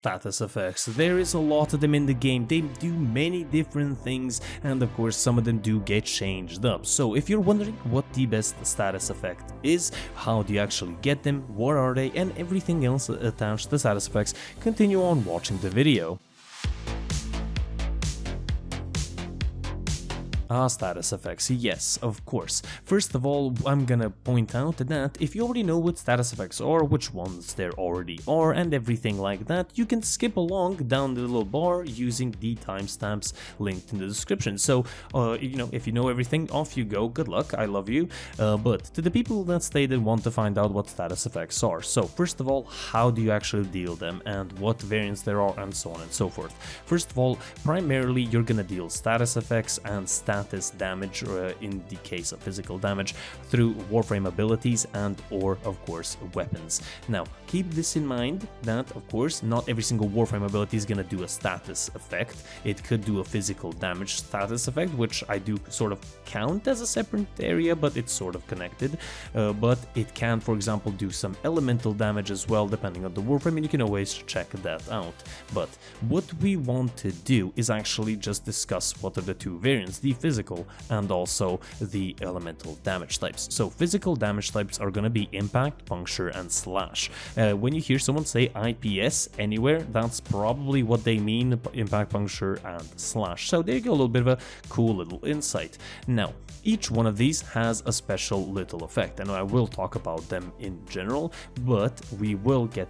Status effects. There is a lot of them in the game. They do many different things, and of course some of them do get changed up. So if you're wondering what the best status effect is, how do you actually get them, what are they, and everything else attached to status effects, continue on watching the video. Status effects, yes, of course. First of all, I'm gonna point out that if you already know what status effects are, which ones there already are, and everything like that, you can skip along down the little bar using the timestamps linked in the description. So, if you know everything, off you go, good luck, I love you. But to the people that stay that want to find out what status effects are, so first of all, how do you actually deal them, and what variants there are, and so on and so forth. First of all, primarily you're gonna deal status effects and status damage, in the case of physical damage, through Warframe abilities and or of course weapons. Now keep this in mind that of course not every single Warframe ability is gonna do a status effect. It could do a physical damage status effect, which I do sort of count as a separate area, but it's sort of connected. But it can, for example, do some elemental damage as well, depending on the Warframe, and you can always check that out. But what we want to do is actually just discuss what are the two variants, the physical and also the elemental damage types. So physical damage types are going to be impact, puncture, and slash. When you hear someone say IPS anywhere, that's probably what they mean, impact, puncture, and slash. So there you go, a little bit of a cool little insight. Now, each one of these has a special little effect, and I will talk about them in general, but we will get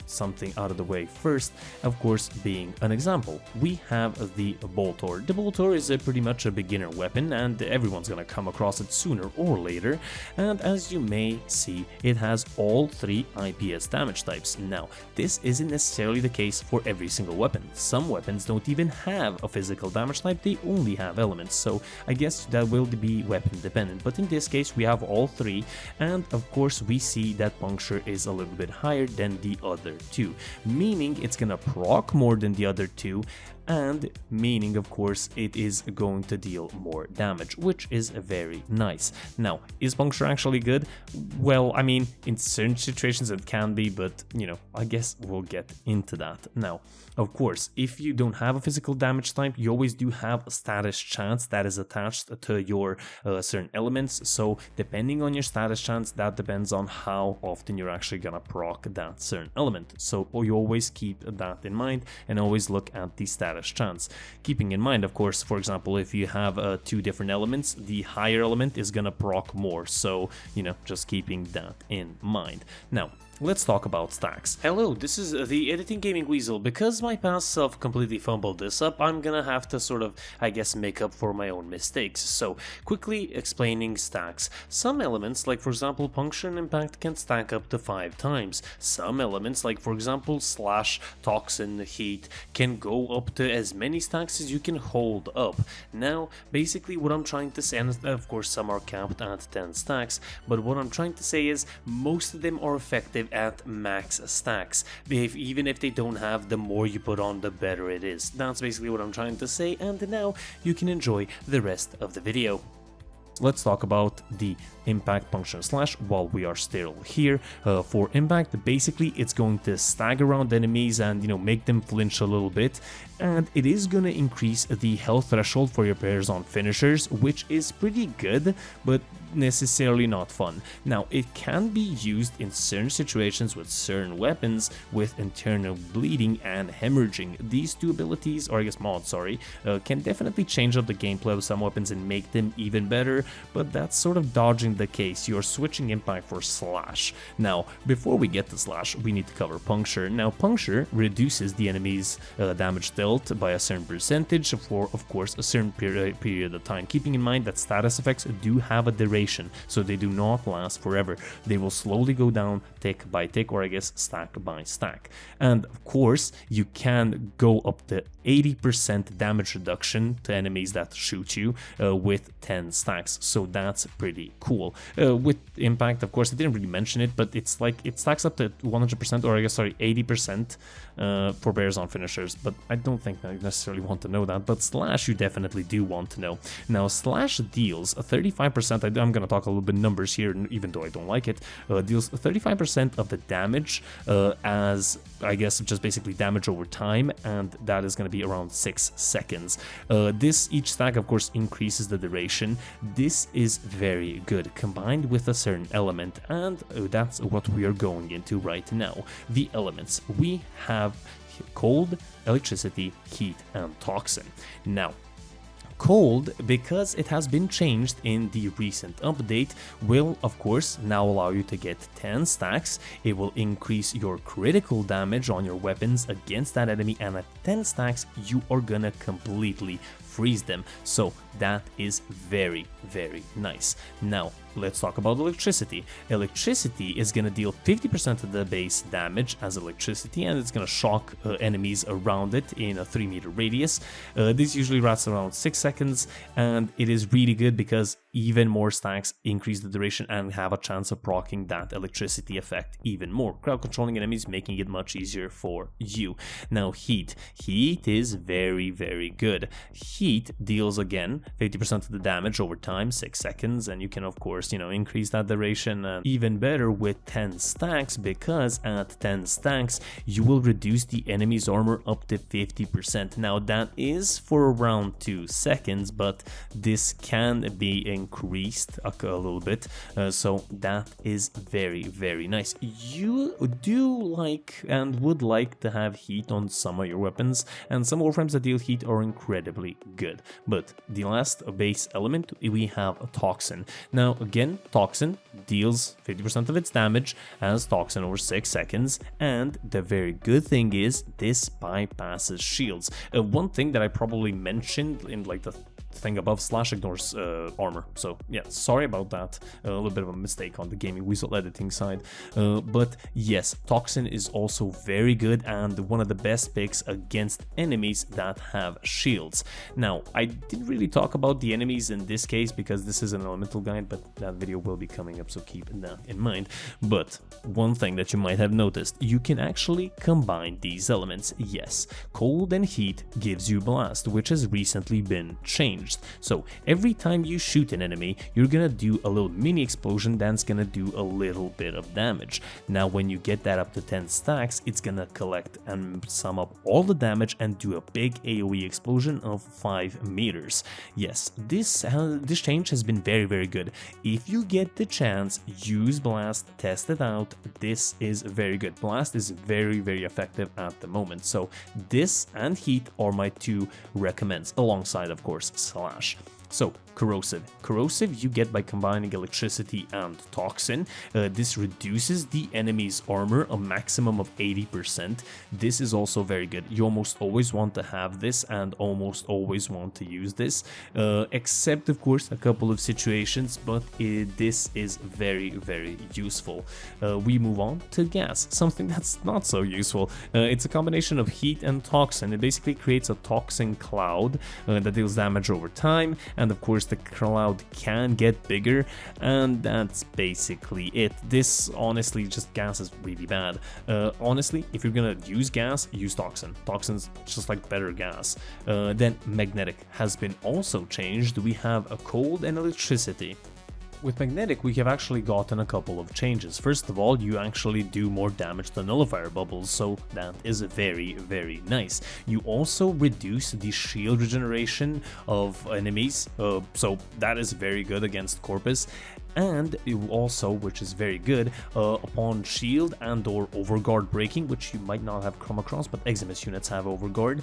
something out of the way first, of course, being an example. We have the Boltor. The Boltor is pretty much a beginner weapon, and everyone's gonna come across it sooner or later, and as you may see, it has all three IPS damage types. Now, this isn't necessarily the case for every single weapon. Some weapons don't even have a physical damage type, they only have elements, so I guess that will be weapon dependent, but in this case we have all three, and of course we see that puncture is a little bit higher than the other two, meaning it's gonna proc more than the other two, and meaning of course it is going to deal more damage, which is very nice. Now, is puncture actually good? Well, I mean, in certain situations it can be, but I guess we'll get into that. Now, of course, if you don't have a physical damage type, you always do have a status chance that is attached to your certain elements, so depending on your status chance, that depends on how often you're actually gonna proc that certain element. So you always keep that in mind and always look at the status chance. Keeping in mind, of course, for example, if you have two different elements, the higher element is gonna proc more, so just keeping that in mind. Now, let's talk about stacks. Hello, this is the Editing Gaming Weasel. Because my past self completely fumbled this up, I'm gonna have to sort of, I guess, make up for my own mistakes. So, quickly explaining stacks. Some elements, like for example puncture and impact, can stack up to 5 times. Some elements, like for example slash, toxin, heat, can go up to as many stacks as you can hold up. Now, basically what I'm trying to say, and of course some are capped at 10 stacks, but what I'm trying to say is most of them are effective at max stacks. Even if they don't have, the more you put on, the better it is. That's basically what I'm trying to say, and now you can enjoy the rest of the video. Let's talk about the impact, puncture, slash while we are still here. For impact, basically it's going to stagger around enemies and make them flinch a little bit, and it is going to increase the health threshold for your players on finishers, which is pretty good, but necessarily not fun. Now, it can be used in certain situations with certain weapons with internal bleeding and hemorrhaging. These two abilities, or I guess mods, can definitely change up the gameplay of some weapons and make them even better, but that's sort of dodging the case. You're switching impact for slash. Now, before we get to slash, we need to cover puncture. Now, puncture reduces the enemy's damage dealt by a certain percentage for, of course, a certain period of time, keeping in mind that status effects do have a duration, so they do not last forever. They will slowly go down tick by tick, or I guess stack by stack. And of course, you can go up to 80% damage reduction to enemies that shoot you with 10 stacks, so that's pretty cool. With impact, of course, I didn't really mention it, but it's like it stacks up to 100%, or I guess 80% forbears on finishers, but I don't think I necessarily want to know that. But slash you definitely do want to know. Now slash deals 35%, I'm going to talk a little bit numbers here, even though I don't like it, deals 35% of the damage as, I guess, just basically damage over time, and that is going to be around 6 seconds. Each stack of course increases the duration. This is very good combined with a certain element, and that's what we are going into right now. The elements we have: cold, electricity, heat, and toxin. Now cold, because it has been changed in the recent update, will of course now allow you to get 10 stacks. It will increase your critical damage on your weapons against that enemy, and at 10 stacks you are gonna completely freeze them. So that is very, very nice. Now let's talk about electricity. Electricity is going to deal 50% of the base damage as electricity, and it's going to shock enemies around it in a 3-meter radius. This usually lasts around 6 seconds, and it is really good because even more stacks increase the duration and have a chance of proccing that electricity effect even more, crowd controlling enemies, making it much easier for you. Now heat is very, very good. Heat deals again 50% of the damage over time, 6 seconds, and you can of course increase that duration even better with 10 stacks, because at 10 stacks you will reduce the enemy's armor up to 50%. Now that is for around 2 seconds, but this can be increased a little bit, so that is very, very nice. You do like and would like to have heat on some of your weapons, and some Warframes that deal heat are incredibly good. But the last base element, we have a toxin. Now again, toxin deals 50% of its damage as toxin over 6 seconds, and the very good thing is this bypasses shields. One thing that I probably mentioned in like the thing above, slash ignores armor, so yeah, sorry about that, a little bit of a mistake on the Gaming Weasel editing side, but yes, toxin is also very good and one of the best picks against enemies that have shields. Now I didn't really talk about the enemies in this case because this is an elemental guide, but that video will be coming up, so keep that in mind. But one thing that you might have noticed, you can actually combine these elements. Yes, cold and heat gives you blast, which has recently been changed. So every time you shoot an enemy, you're gonna do a little mini explosion that's gonna do a little bit of damage. Now when you get that up to 10 stacks, it's gonna collect and sum up all the damage and do a big AoE explosion of 5 meters. Yes, this change has been very, very good. If you get the chance, use blast, test it out. This is very good. Blast is very, very effective at the moment. So this and heat are my 2 recommends, alongside of course slash. So corrosive you get by combining electricity and toxin. This reduces the enemy's armor a maximum of 80%. This is also very good. You almost always want to have this and almost always want to use this, except of course a couple of situations, but this is very, very useful. We move on to gas, something that's not so useful. It's a combination of heat and toxin. It basically creates a toxin cloud that deals damage over time, and of course the cloud can get bigger, and that's basically it. This honestly, just gas is really bad. Honestly, if you're gonna use gas, use toxin. Toxin's just like better gas. Then magnetic has been also changed. We have a cold and electricity. With magnetic, we have actually gotten a couple of changes. First of all, you actually do more damage to nullifier bubbles, so that is very, very nice. You also reduce the shield regeneration of enemies, so that is very good against Corpus. And you also, which is very good, upon shield and or overguard breaking, which you might not have come across, but Eximus units have overguard,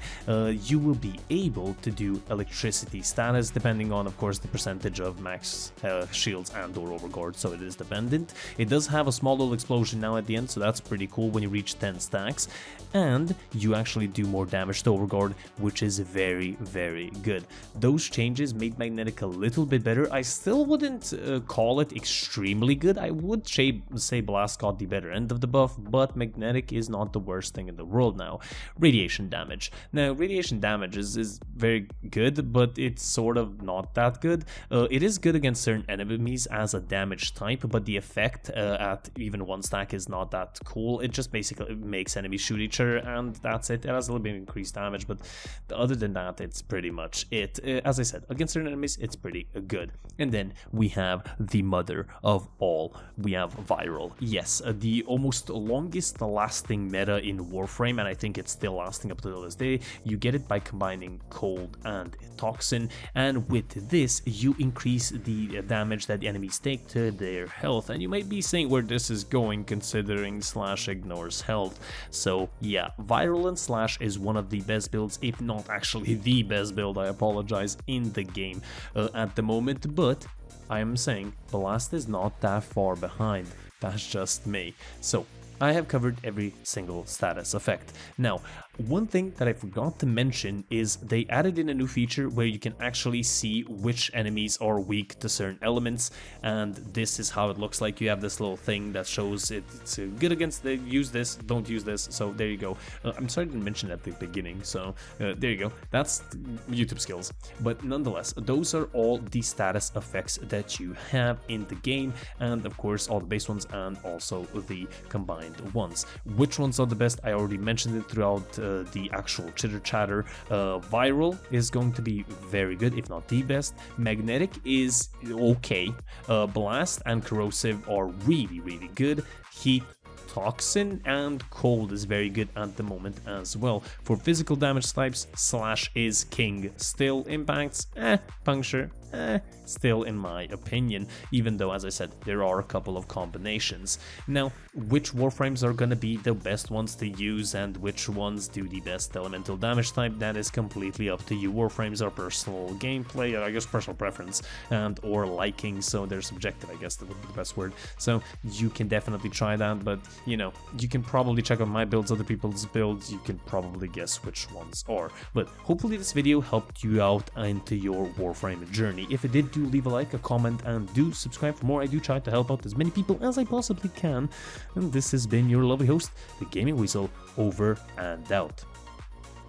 you will be able to do electricity status, depending on, of course, the percentage of max shields and or overguard, so it is dependent. It does have a small little explosion now at the end, so that's pretty cool when you reach 10 stacks, and you actually do more damage to overguard, which is very, very good. Those changes made magnetic a little bit better. I still wouldn't call call it extremely good. I would say Blast got the better end of the buff, but Magnetic is not the worst thing in the world now. Radiation damage. Now, radiation damage is very good, but it's sort of not that good. It is good against certain enemies as a damage type, but the effect at even 1 stack is not that cool. It just basically makes enemies shoot each other, and that's it. It has a little bit of increased damage, but other than that, it's pretty much it. As I said, against certain enemies, it's pretty good. And then we have the mother of all. We have Viral. Yes, the almost longest lasting meta in Warframe, and I think it's still lasting up to this day. You get it by combining Cold and Toxin, and with this, you increase the damage that the enemies take to their health. And you might be saying where this is going, considering Slash ignores health. So yeah, Viral and Slash is one of the best builds, if not actually the best build, I apologize, in the game at the moment, but I am saying Blast is not that far behind. That's just me. So I have covered every single status effect. Now, one thing that I forgot to mention is they added in a new feature where you can actually see which enemies are weak to certain elements, and this is how it looks like. You have this little thing that shows it's good against the use this, don't use this, so there you go. I'm sorry I didn't mention at the beginning, so there you go. That's YouTube skills. But nonetheless, those are all the status effects that you have in the game, and of course all the base ones and also the combined ones. Which ones are the best? I already mentioned it throughout the actual chitter chatter. Viral is going to be very good, if not the best. Magnetic is okay. Blast and Corrosive are really good. Heat, Toxin, and Cold is very good at the moment as well. For physical damage types, Slash is king. Still impacts, Puncture, still in my opinion, even though, as I said, there are a couple of combinations. Now, which Warframes are gonna be the best ones to use and which ones do the best elemental damage type, that is completely up to you. Warframes are personal gameplay, I guess personal preference, and or liking, so they're subjective, I guess that would be the best word. So you can definitely try that, but you know, you can probably check out my builds, other people's builds, you can probably guess which ones are. But hopefully this video helped you out into your Warframe journey. If it did, do leave a like, a comment, and do subscribe for more. I do try to help out as many people as I possibly can. And this has been your lovely host, the Gaming Weasel, over and out.